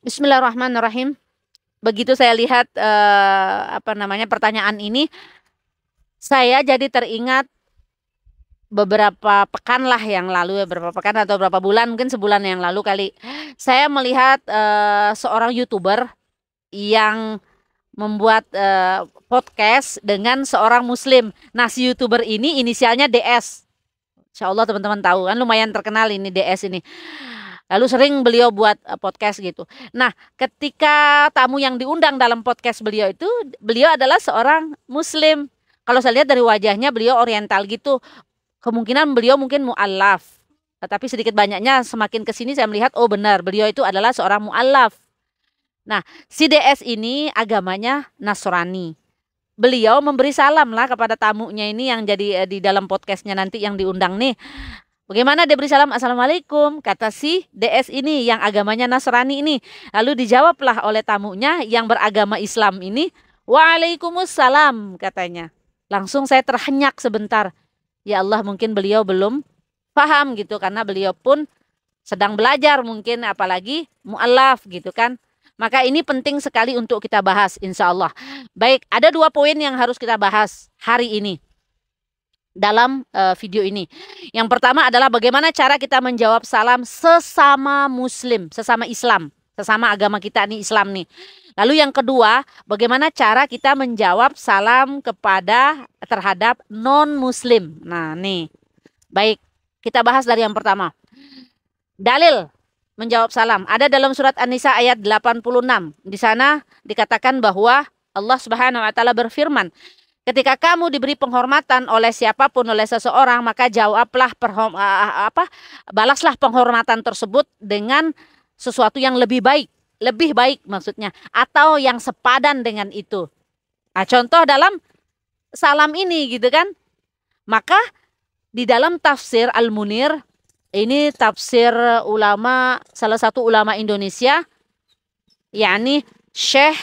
Bismillahirrahmanirrahim. Begitu saya lihat pertanyaan ini, saya jadi teringat beberapa pekan lah yang lalu ya, beberapa pekan atau beberapa bulan, mungkin sebulan yang lalu kali. Saya melihat seorang YouTuber yang membuat podcast dengan seorang Muslim. Nah, si YouTuber ini inisialnya DS. Insya Allah teman-teman tahu kan, lumayan terkenal ini DS ini. Lalu sering beliau buat podcast gitu. Nah, ketika tamu yang diundang dalam podcast beliau itu, beliau adalah seorang Muslim. Kalau saya lihat dari wajahnya beliau oriental gitu. Kemungkinan beliau mungkin mu'allaf. Tapi sedikit banyaknya semakin ke sini saya melihat, oh benar, beliau itu adalah seorang mu'allaf. Nah, si DS ini agamanya Nasrani. Beliau memberi salam lah kepada tamunya ini yang jadi di dalam podcastnya nanti yang diundang nih. Bagaimana dia beri salam? Assalamualaikum, kata si DS ini yang agamanya Nasrani ini. Lalu dijawablah oleh tamunya yang beragama Islam ini, Waalaikumsalam katanya. Langsung saya terhenyak sebentar. Ya Allah, mungkin beliau belum paham gitu karena beliau pun sedang belajar mungkin, apalagi mu'alaf gitu kan. Maka ini penting sekali untuk kita bahas insya Allah. Baik, ada dua poin yang harus kita bahas hari ini dalam video ini. Yang pertama adalah bagaimana cara kita menjawab salam sesama Muslim, sesama Islam, sesama agama kita nih, Islam nih. Lalu yang kedua, bagaimana cara kita menjawab salam terhadap non-Muslim. Nah nih, baik, kita bahas dari yang pertama. Dalil menjawab salam ada dalam surat An-Nisa ayat 86. Di sana dikatakan bahwa Allah Subhanahu wa taala berfirman, ketika kamu diberi penghormatan oleh siapapun, oleh seseorang, maka jawablah balaslah penghormatan tersebut dengan sesuatu yang lebih baik maksudnya, atau yang sepadan dengan itu. Nah, contoh dalam salam ini gitu kan. Maka di dalam tafsir Al-Munir, ini tafsir salah satu ulama Indonesia, yakni Syekh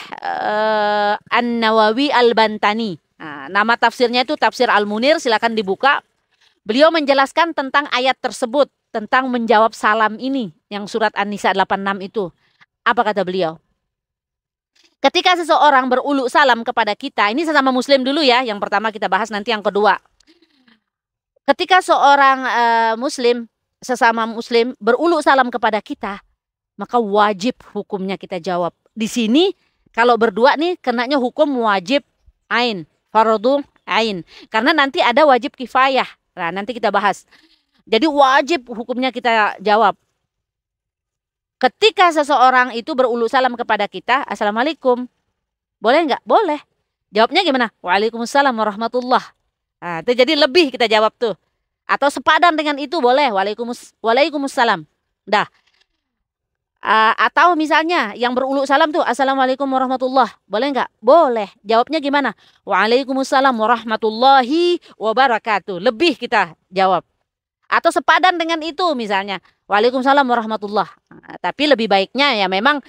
An-Nawawi Al-Bantani. Nah, nama tafsirnya itu tafsir Al-Munir, silakan dibuka. Beliau menjelaskan tentang ayat tersebut, tentang menjawab salam ini, yang surat An-Nisa 86 itu. Apa kata beliau? Ketika seseorang berulu salam kepada kita, ini sesama Muslim dulu ya, yang pertama kita bahas, nanti yang kedua. Ketika seorang Muslim, sesama Muslim berulu salam kepada kita, maka wajib hukumnya kita jawab. Di sini kalau berdua nih kenanya hukum wajib ain, fardu ain. Karena nanti ada wajib kifayah. Nah, nanti kita bahas. Jadi wajib hukumnya kita jawab. Ketika seseorang itu berulu salam kepada kita, Assalamualaikum. Boleh nggak? Boleh. Jawabnya gimana? Waalaikumsalam warahmatullah. Nah, itu jadi lebih kita jawab tuh. Atau sepadan dengan itu boleh. Waalaikumsalam. Dah. Atau misalnya yang berulu salam tuh Assalamualaikum warahmatullah, boleh nggak? Boleh. Jawabnya gimana? Waalaikumsalam warahmatullahi wabarakatuh. Lebih kita jawab. Atau sepadan dengan itu misalnya Waalaikumsalam warahmatullah. Tapi lebih baiknya ya memang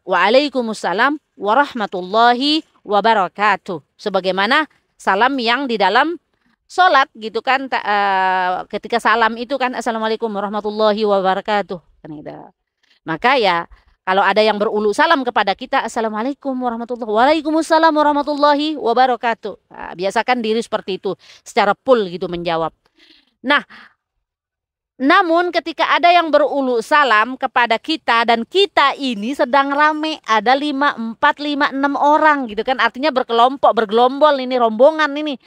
Waalaikumsalam warahmatullahi wabarakatuh. Sebagaimana salam yang di dalam sholat gitu kan, ketika salam itu kan Assalamualaikum warahmatullahi wabarakatuh. Maka ya kalau ada yang berulu salam kepada kita, Assalamualaikum warahmatullahi wabarakatuh, Waalaikumsalam warahmatullahi wabarakatuh. Nah, biasakan diri seperti itu, secara full gitu menjawab. Nah, namun ketika ada yang berulu salam kepada kita dan kita ini sedang rame, ada 5, 4, 5, 6 orang gitu kan, artinya berkelompok, bergelombol ini, rombongan ini.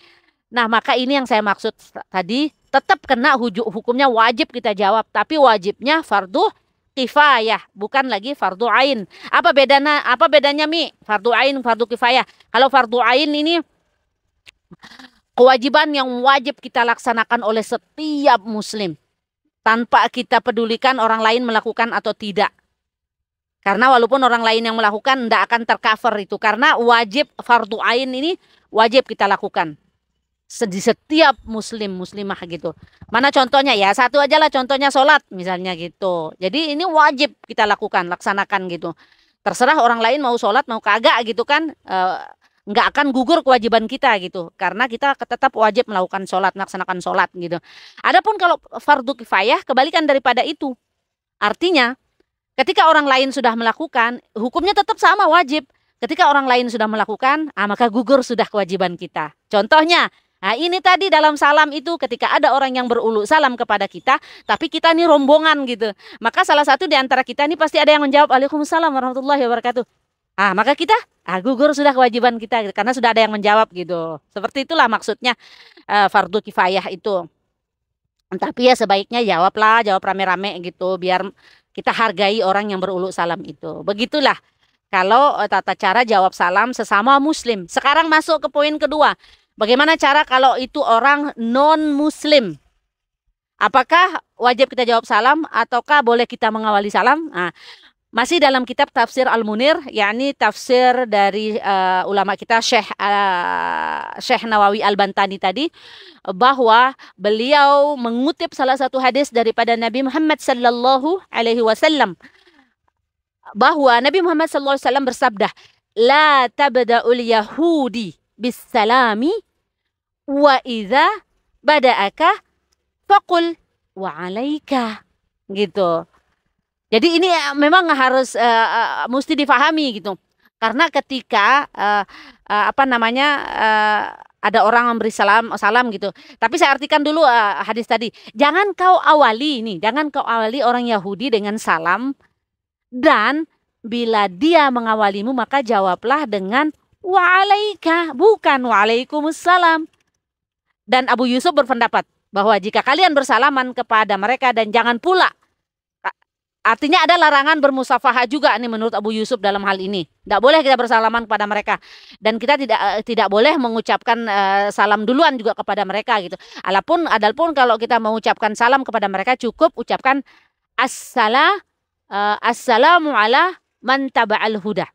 Nah, maka ini yang saya maksud tadi, tetap kena hukumnya wajib kita jawab, tapi wajibnya fardu kifayah, bukan lagi fardu ain. Apa bedanya Mi? Fardu ain, fardu kifayah. Kalau fardu ain ini kewajiban yang wajib kita laksanakan oleh setiap muslim tanpa kita pedulikan orang lain melakukan atau tidak. Karena walaupun orang lain yang melakukan tidak akan tercover itu, karena wajib fardu ain ini wajib kita lakukan di setiap muslimah gitu. Mana contohnya ya? Satu aja lah contohnya, sholat misalnya gitu. Jadi ini wajib kita lakukan, laksanakan gitu. Terserah orang lain mau sholat mau kagak gitu kan, nggak akan gugur kewajiban kita gitu. Karena kita tetap wajib melakukan sholat, melaksanakan sholat gitu. Adapun kalau fardu kifayah kebalikan daripada itu. Artinya Ketika orang lain sudah melakukan, hukumnya tetap sama, wajib. Ketika orang lain sudah melakukan, maka gugur sudah kewajiban kita. Contohnya, ini tadi dalam salam itu ketika ada orang yang berulu salam kepada kita, tapi kita nih rombongan gitu. Maka salah satu di antara kita ini pasti ada yang menjawab, Waalaikumsalam warahmatullahi wabarakatuh. Maka kita gugur sudah kewajiban kita gitu, karena sudah ada yang menjawab gitu. Seperti itulah maksudnya fardu kifayah itu. Tapi ya sebaiknya jawab rame-rame gitu, biar kita hargai orang yang berulu salam itu. Begitulah kalau tata cara jawab salam sesama muslim. Sekarang masuk ke poin kedua. Bagaimana cara kalau itu orang non-muslim? Apakah wajib kita jawab salam ataukah boleh kita mengawali salam? Masih dalam kitab Tafsir Al-Munir, yakni tafsir dari ulama kita Syekh Nawawi Al-Bantani tadi, bahwa beliau mengutip salah satu hadis daripada Nabi Muhammad sallallahu alaihi wasallam, bahwa Nabi Muhammad sallallahu alaihi wasallam bersabda, "La tabda'ul yahudi bis salami wa idza bada'aka faqul wa 'alaika." Gitu. Jadi ini memang harus mesti difahami gitu. Karena ketika ada orang memberi salam gitu. Tapi saya artikan dulu hadis tadi. Jangan kau awali orang Yahudi dengan salam, dan bila dia mengawalimu maka jawablah dengan wa'alaika, bukan wa'alaikumussalam. Dan Abu Yusuf berpendapat bahwa jika kalian bersalaman kepada mereka, dan jangan pula, artinya ada larangan bermusafahah juga nih menurut Abu Yusuf dalam hal ini. Tidak boleh kita bersalaman kepada mereka, dan kita tidak boleh mengucapkan salam duluan juga kepada mereka gitu. Adapun kalau kita mengucapkan salam kepada mereka, cukup ucapkan assalamu ala man taba'al huda.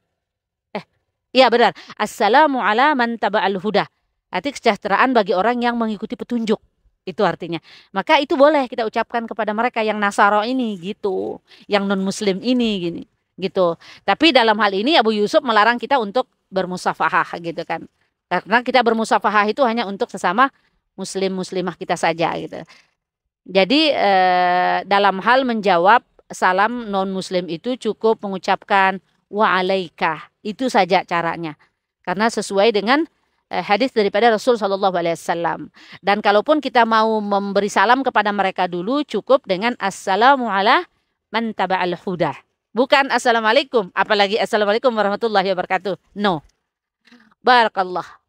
Iya benar. Assalamu ala man taba'al huda. Arti kesejahteraan bagi orang yang mengikuti petunjuk. Itu artinya. Maka itu boleh kita ucapkan kepada mereka yang Nasara ini gitu, yang non muslim ini gini gitu. Tapi dalam hal ini Abu Yusuf melarang kita untuk bermusafahah gitu kan. Karena kita bermusafahah itu hanya untuk sesama muslimah kita saja gitu. Jadi dalam hal menjawab salam non muslim itu cukup mengucapkan wa'alaika. Itu saja caranya. Karena sesuai dengan hadis daripada Rasul Shallallahu Alaihi Wasallam. Dan kalaupun kita mau memberi salam kepada mereka dulu, cukup dengan assalamu ala man taba'al huda. Bukan assalamualaikum, apalagi assalamualaikum warahmatullahi wabarakatuh. No. Barakallah.